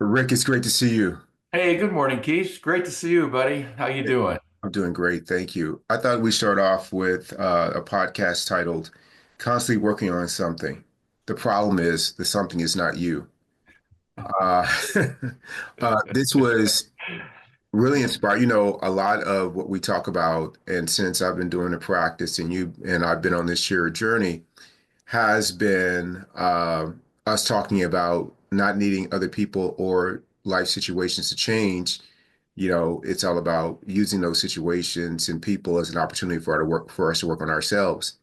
Rick, it's great to see you. Hey, good morning, Keith. Great to see you, buddy. How you doing? I'm doing great, thank you. I thought we'd start off with a podcast titled Constantly Working on Something. The problem is the something is not you. Uh, this was really inspired. A lot of what we talk about, and since I've been doing the practice and you and I've been on this shared journey, has been us talking about not needing other people or life situations to change. It's all about using those situations and people as an opportunity for us to work on ourselves.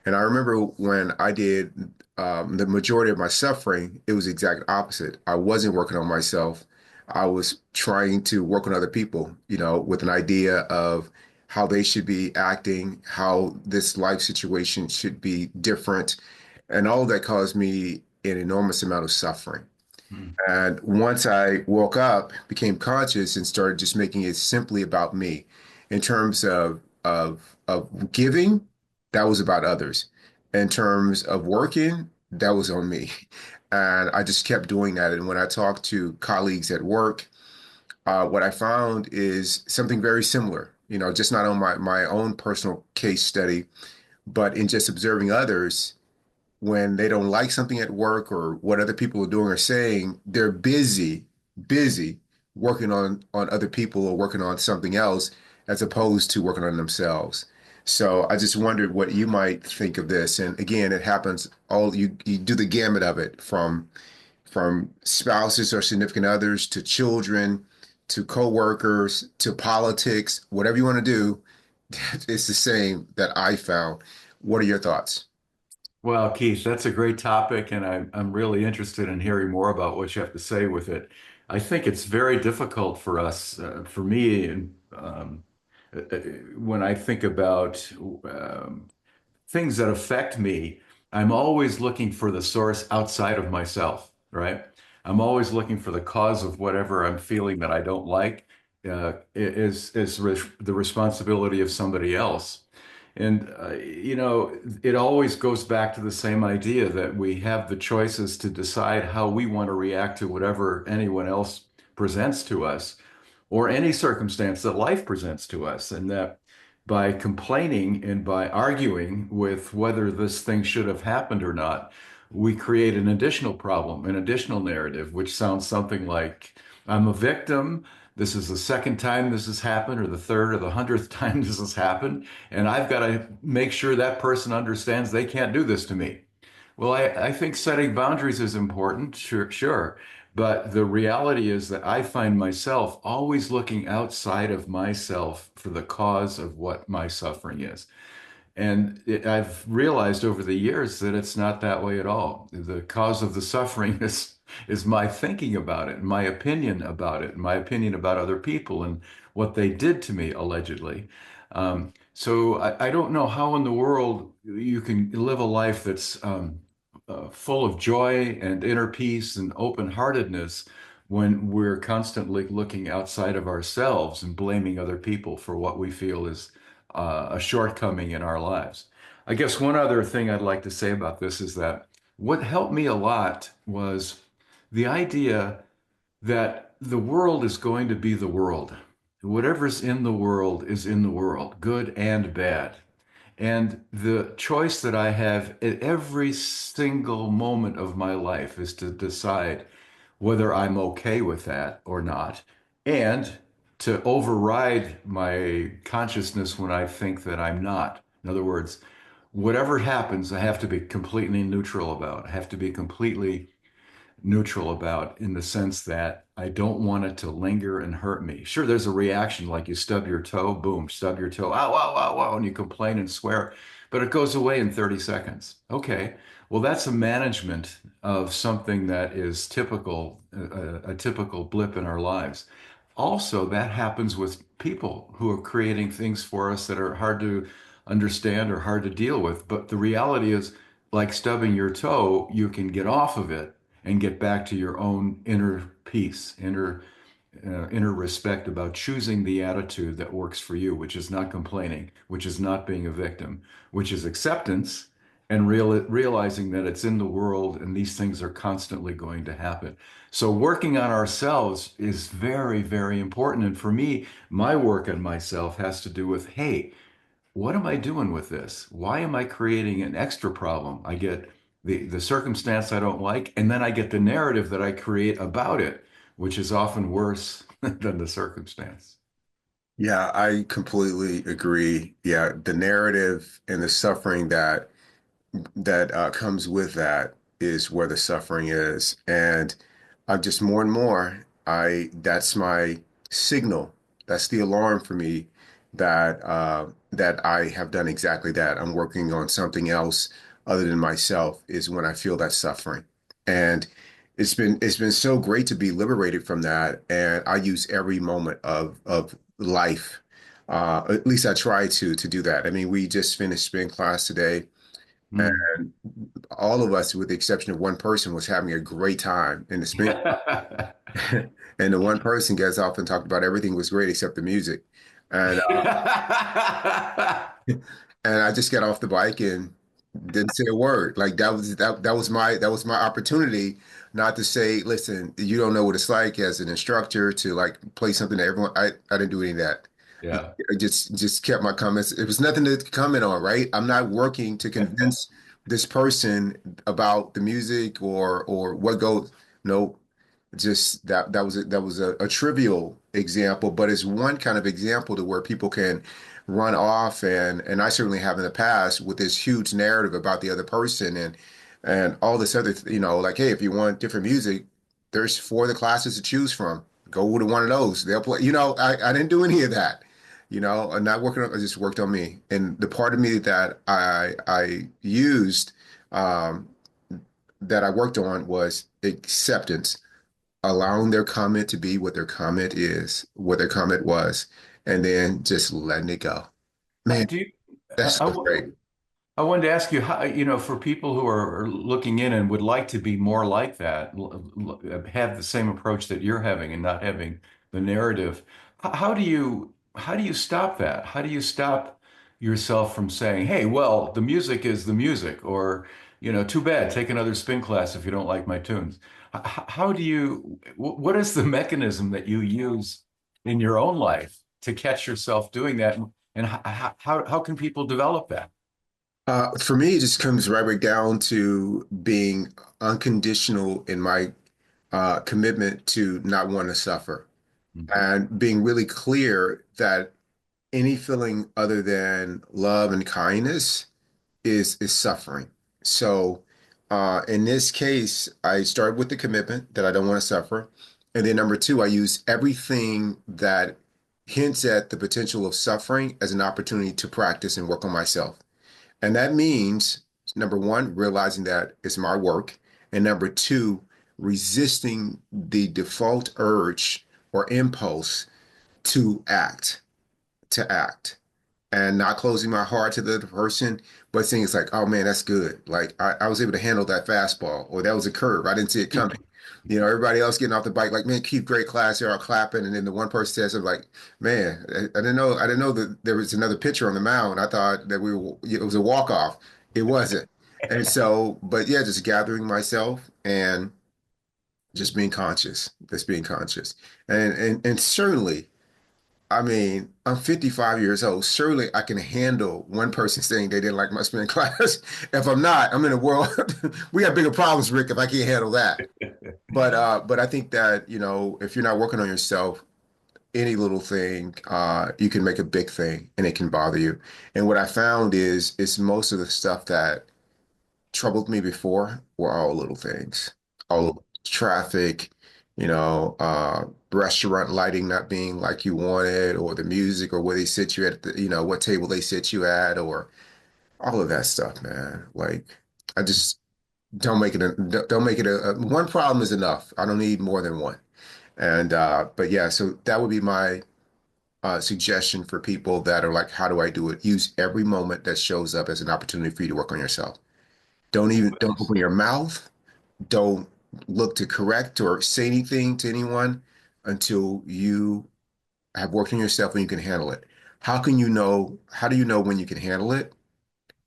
And I remember when I did the majority of my suffering, it was the exact opposite. I wasn't working on myself. I was trying to work on other people, with an idea of how they should be acting, how this life situation should be different. And all of that caused me an enormous amount of suffering. Hmm. And once I woke up, became conscious and started just making it simply about me. In terms of giving, that was about others. In terms of working, that was on me. And I just kept doing that. And when I talked to colleagues at work, what I found is something very similar, just not on my own personal case study, but in just observing others when they don't like something at work or what other people are doing or saying, they're busy working on other people or working on something else as opposed to working on themselves. So I just wondered what you might think of this. And again, it happens all you do the gamut of it from spouses or significant others to children to coworkers to politics, whatever you want to do, it's the same that I found. What are your thoughts? Well, Keith, that's a great topic, and I'm really interested in hearing more about what you have to say with it. I think it's very difficult for us, for me, and when I think about things that affect me, I'm always looking for the source outside of myself, right? I'm always looking for the cause of whatever I'm feeling that I don't like, is the responsibility of somebody else. And, it always goes back to the same idea that we have the choices to decide how we want to react to whatever anyone else presents to us or any circumstance that life presents to us. And that by complaining and by arguing with whether this thing should have happened or not, we create an additional problem, an additional narrative, which sounds something like, I'm a victim. This is the second time this has happened, or the third or the 100th time this has happened. And I've got to make sure that person understands they can't do this to me. Well, I think setting boundaries is important, sure, sure. But the reality is that I find myself always looking outside of myself for the cause of what my suffering is. And I've realized over the years that it's not that way at all. The cause of the suffering is my thinking about it, my opinion about it, my opinion about other people and what they did to me, allegedly. So I don't know how in the world you can live a life that's full of joy and inner peace and open-heartedness when we're constantly looking outside of ourselves and blaming other people for what we feel is a shortcoming in our lives. I guess one other thing I'd like to say about this is that what helped me a lot was the idea that the world is going to be the world. Whatever's in the world is in the world, good and bad. And the choice that I have at every single moment of my life is to decide whether I'm okay with that or not, and to override my consciousness when I think that I'm not. In other words, whatever happens, I have to be completely neutral about. I have to be completely neutral about in the sense that I don't want it to linger and hurt me. Sure, there's a reaction like you stub your toe, boom, stub your toe, ow, ow, ow, ow, and you complain and swear, but it goes away in 30 seconds. Okay, well, that's a management of something that is typical, a typical blip in our lives. Also, that happens with people who are creating things for us that are hard to understand or hard to deal with. But the reality is, like stubbing your toe, you can get off of it and get back to your own inner peace, inner respect about choosing the attitude that works for you, which is not complaining, which is not being a victim, which is acceptance, and realizing that it's in the world and these things are constantly going to happen. So working on ourselves is very, very important. And for me, my work on myself has to do with, hey, what am I doing with this? Why am I creating an extra problem? I get the circumstance I don't like, and then I get the narrative that I create about it, which is often worse than the circumstance. Yeah, I completely agree. Yeah, the narrative and the suffering that comes with that is where the suffering is. And I'm just more and more, I that's my signal. That's the alarm for me that I have done exactly that. I'm working on something else other than myself is when I feel that suffering. And it's been so great to be liberated from that. And I use every moment of life. At least I try to do that. I mean, we just finished spin class today. Hmm. And all of us, with the exception of one person, was having a great time in the spin. And the one person gets off and talked about everything was great except the music. And and I just got off the bike and didn't say a word. Like that was my opportunity not to say, listen, you don't know what it's like as an instructor to like play something that everyone I didn't do any of that. Yeah. I just kept my comments. It was nothing to comment on, right? I'm not working to convince this person about the music or what goes. No, just that was a trivial example, but it's one kind of example to where people can run off and I certainly have in the past with this huge narrative about the other person and all this other, like, hey, if you want different music, there's four of the classes to choose from. Go to one of those. They'll play. I didn't do any of that. I'm not working on. I just worked on me, and the part of me that I used, um, that I worked on was acceptance, allowing their comment to be what their comment is, what their comment was, and then just letting it go. Man, Do you, that's I, so great. I wanted to ask you how, for people who are looking in and would like to be more like that, have the same approach that you're having and not having the narrative. How do you stop that? How do you stop yourself from saying, "Hey, well, the music is the music," or, "Too bad, take another spin class if you don't like my tunes." How do you, what is the mechanism that you use in your own life to catch yourself doing that? And how can people develop that? For me, it just comes right back down to being unconditional in my commitment to not want to suffer and being really clear that any feeling other than love and kindness is suffering. So in this case, I start with the commitment that I don't want to suffer. And then number two, I use everything that hints at the potential of suffering as an opportunity to practice and work on myself. And that means, number one, realizing that it's my work. And number two, resisting the default urge or impulse to act, to act and not closing my heart to the other person, but saying it's like, oh man, that's good. Like I was able to handle that fastball, or that was a curve. I didn't see it coming. Everybody else getting off the bike, like, man, keep great class. They're all clapping. And then the one person says, I'm like, man, I didn't know that there was another pitcher on the mound. I thought that it was a walk-off. It wasn't. And so, but yeah, just gathering myself and just being conscious. And certainly, I mean, I'm 55 years old. Surely I can handle one person saying they didn't like my spin class. If I'm not, I'm in a world. We have bigger problems, Rick, if I can't handle that. But I think that, if you're not working on yourself, any little thing, you can make a big thing and it can bother you. And what I found is it's most of the stuff that troubled me before were all little things. All traffic, restaurant lighting not being like you wanted, or the music, or where they sit you at what table they sit you at, or all of that stuff, man. Like, I just don't make it one problem is enough. I don't need more than one. And but yeah, so that would be my suggestion for people that are like, how do I do it? Use every moment that shows up as an opportunity for you to work on yourself. Don't open your mouth. Don't look to correct or say anything to anyone until you have worked on yourself and you can handle it. How do you know when you can handle it?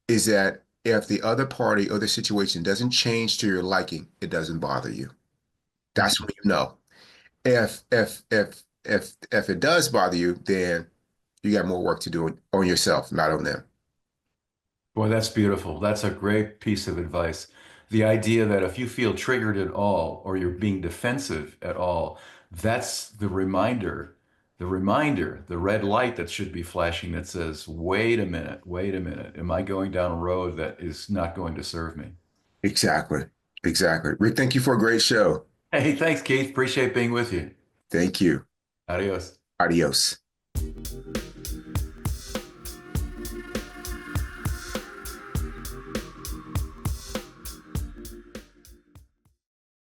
Is that if the other party or the situation doesn't change to your liking, it doesn't bother you. That's when you know. If it does bother you, then you got more work to do on yourself, not on them. Boy, that's beautiful. That's a great piece of advice. The idea that if you feel triggered at all or you're being defensive at all, that's the reminder, the red light that should be flashing that says, wait a minute. Am I going down a road that is not going to serve me? Exactly. Exactly. Rick, thank you for a great show. Hey, thanks, Keith. Appreciate being with you. Thank you. Adios. Adios.